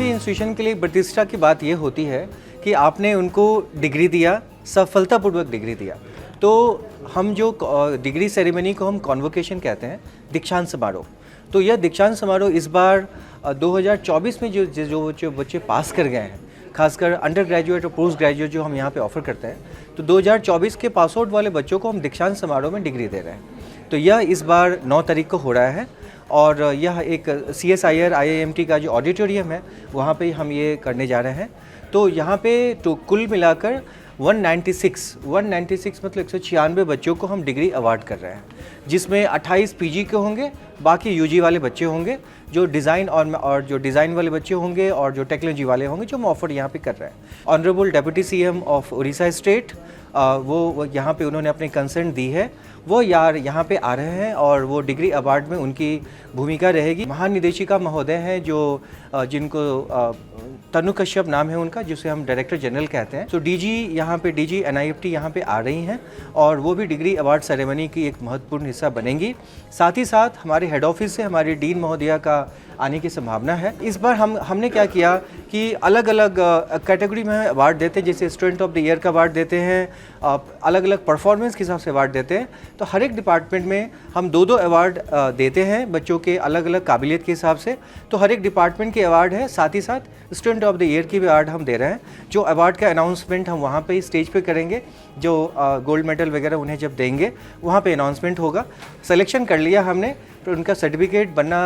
भी इंस्टीट्यूशन के लिए प्रतिष्ठा की बात ये होती है कि आपने उनको डिग्री दिया, सफलतापूर्वक डिग्री दिया। तो हम जो डिग्री सेरेमनी को हम कॉन्वोकेशन कहते हैं, दीक्षांत समारोह। तो यह दीक्षांत समारोह इस बार 2024 में जो बच्चे पास कर गए हैं, खासकर अंडर ग्रेजुएट और पोस्ट ग्रेजुएट जो हम यहाँ पे ऑफ़र करते हैं, तो 2024 के पास आउट वाले बच्चों को हम दीक्षांत समारोह में डिग्री दे रहे हैं। तो यह इस बार 9 तारीख को हो रहा है और यह एक CSIR IIMT का जो ऑडिटोरियम है वहाँ पे हम ये करने जा रहे हैं। तो यहाँ पे तो कुल मिलाकर 196 मतलब 196 बच्चों को हम डिग्री अवार्ड कर रहे हैं, जिसमें 28 PG के होंगे, बाकी UG वाले बच्चे होंगे, जो डिज़ाइन और जो डिज़ाइन वाले बच्चे होंगे और जो टेक्नोलॉजी वाले होंगे, जो हम ऑफर यहाँ पे कर रहे हैं। Honourable deputy CM of Orissa state वो यहाँ पे उन्होंने अपनी कंसर्न दी है, वो यहाँ पे आ रहे हैं और वो डिग्री अवार्ड में उनकी भूमिका रहेगी। महानिदेशिका महोदय हैं जो जिनको तनु कश्यप नाम है उनका, जिसे हम डायरेक्टर जनरल कहते हैं। तो DG यहाँ पे DG NIFT यहाँ पे आ रही हैं और वो भी डिग्री अवार्ड सेरेमनी की एक महत्वपूर्ण हिस्सा बनेंगी। साथ ही साथ हमारे हेड ऑफिस से हमारे डीन महोदया का आने की संभावना है। इस बार हमने क्या किया कि अलग अलग कैटेगरी में अवार्ड देते हैं, जैसे स्टूडेंट ऑफ द ईयर का अवार्ड देते हैं, अलग अलग परफॉर्मेंस के हिसाब से अवार्ड देते हैं। तो हर एक डिपार्टमेंट में हम 2-2 अवार्ड देते हैं बच्चों के अलग अलग काबिलियत के हिसाब से। तो हर एक डिपार्टमेंट के अवार्ड है, साथ ही साथ स्टूडेंट ऑफ द ईयर की भी अवार्ड हम दे रहे हैं। जो अवार्ड का अनाउंसमेंट हम वहाँ पे स्टेज पे करेंगे, जो गोल्ड मेडल वगैरह उन्हें जब देंगे वहाँ पे अनाउंसमेंट होगा। सिलेक्शन कर लिया हमने, तो उनका सर्टिफिकेट बनना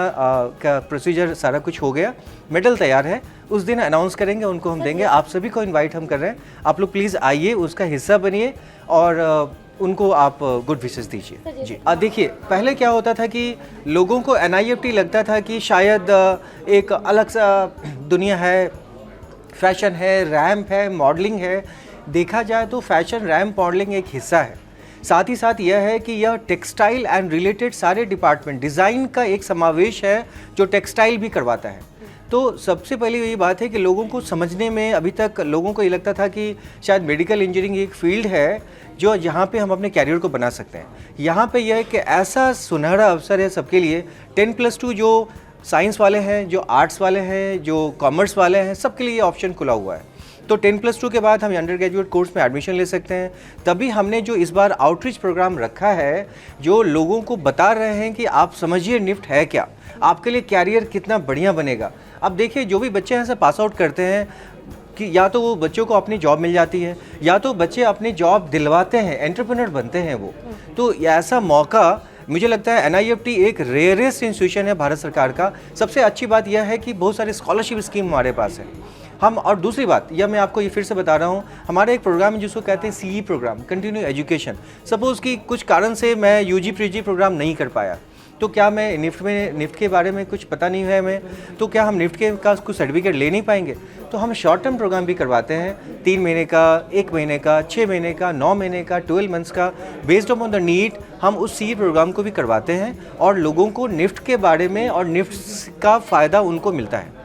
का प्रोसीजर सारा कुछ हो गया, मेडल तैयार है, उस दिन अनाउंस करेंगे, उनको हम देंगे। आप सभी को इनवाइट हम कर रहे हैं, आप लोग प्लीज़ आइए, उसका हिस्सा बनिए और उनको आप गुड विशेस दीजिए जी। देखिए, पहले क्या होता था कि लोगों को NIFT लगता था कि शायद एक अलग सा दुनिया है, फैशन है, रैम्प है, मॉडलिंग है। देखा जाए तो फैशन, रैम्प, मॉडलिंग एक हिस्सा है। साथ ही साथ यह है कि यह टेक्सटाइल एंड रिलेटेड सारे डिपार्टमेंट, डिज़ाइन का एक समावेश है जो टेक्सटाइल भी करवाता है। तो सबसे पहले यही बात है कि लोगों को समझने में अभी तक लोगों को ये लगता था कि शायद मेडिकल इंजीनियरिंग एक फील्ड है जो जहाँ पे हम अपने कैरियर को बना सकते हैं। यहाँ पे यह है कि ऐसा सुनहरा अवसर है सबके लिए। 10+2 जो साइंस वाले हैं, जो आर्ट्स वाले हैं, जो कॉमर्स वाले हैं, सबके लिए ये ऑप्शन खुला हुआ है। तो 10+2 के बाद हम अंडर ग्रेजुएट कोर्स में एडमिशन ले सकते हैं। तभी हमने जो इस बार आउटरीच प्रोग्राम रखा है, जो लोगों को बता रहे हैं कि आप समझिए निफ्ट है क्या, आपके लिए कैरियर कितना बढ़िया बनेगा। अब देखिए, जो भी बच्चे यहाँ से पास आउट करते हैं कि या तो वो बच्चों को अपनी जॉब मिल जाती है, या तो बच्चे अपनी जॉब दिलवाते हैं, एंटरप्रेन्योर बनते हैं वो। तो ऐसा मौका मुझे लगता है NIFT एक रेयरेस्ट इंस्टीट्यूशन है भारत सरकार का। सबसे अच्छी बात यह है कि बहुत सारी स्कॉलरशिप स्कीम हमारे पास है। हम और दूसरी बात यह मैं आपको ये फिर से बता रहा हूँ, हमारा एक प्रोग्राम है जिसको कहते हैं CE programme, continue education. Suppose कि कुछ कारण से मैं UG PG प्रोग्राम नहीं कर पाया, तो क्या मैं निफ्ट के बारे में कुछ पता नहीं है हमें, तो क्या हम निफ्ट के का कुछ सर्टिफिकेट ले नहीं पाएंगे? तो हम शॉर्ट टर्म प्रोग्राम भी करवाते हैं, 3 महीने का, 1 महीने का, 6 महीने का, 9 महीने का, 12 मंथ्स का। बेस्ड ऑन द नीड हम उस CE प्रोग्राम को भी करवाते हैं और लोगों को निफ्ट के बारे में और निफ्ट का फ़ायदा उनको मिलता है।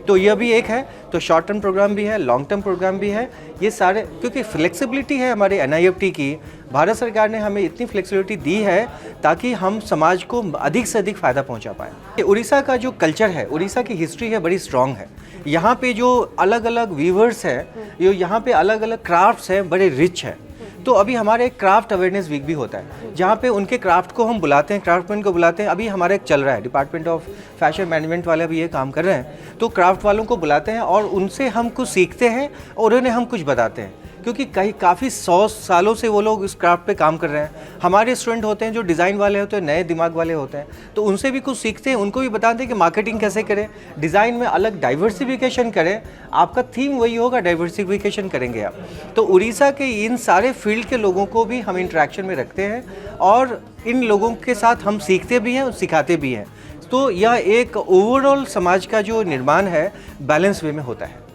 तो यह भी एक है। तो शॉर्ट टर्म प्रोग्राम भी है, लॉन्ग टर्म प्रोग्राम भी है, ये सारे, क्योंकि फ्लेक्सिबिलिटी है हमारे NIFT की। भारत सरकार ने हमें इतनी फ्लेक्सिबिलिटी दी है ताकि हम समाज को अधिक से अधिक फ़ायदा पहुंचा पाएँ। उड़ीसा का जो कल्चर है, उड़ीसा की हिस्ट्री है, बड़ी स्ट्रॉन्ग है। यहाँ पे जो अलग अलग वीवर्स हैं, जो यहाँ पे अलग अलग क्राफ्ट्स हैं, बड़े रिच हैं। तो अभी हमारे एक क्राफ्ट अवेयरनेस वीक भी होता है, जहाँ पे उनके क्राफ्ट को हम बुलाते हैं, क्राफ्टमैन को बुलाते हैं। अभी हमारा एक चल रहा है, डिपार्टमेंट ऑफ फैशन मैनेजमेंट वाले भी ये काम कर रहे हैं। तो क्राफ्ट वालों को बुलाते हैं और उनसे हम कुछ सीखते हैं और उन्हें हम कुछ बताते हैं, क्योंकि काफ़ी 100 सालों से वो लोग इस क्राफ्ट पे काम कर रहे हैं। हमारे स्टूडेंट होते हैं जो डिज़ाइन वाले होते हैं, नए दिमाग वाले होते हैं, तो उनसे भी कुछ सीखते हैं, उनको भी बताते हैं कि मार्केटिंग कैसे करें, डिज़ाइन में अलग डाइवर्सिफिकेशन करें। आपका थीम वही होगा, डाइवर्सिफिकेशन करेंगे आप। तो उड़ीसा के इन सारे फील्ड के लोगों को भी हम इंटरेक्शन में रखते हैं और इन लोगों के साथ हम सीखते भी हैं और सिखाते भी हैं। तो यह एक ओवरऑल समाज का जो निर्माण है, बैलेंस वे में होता है।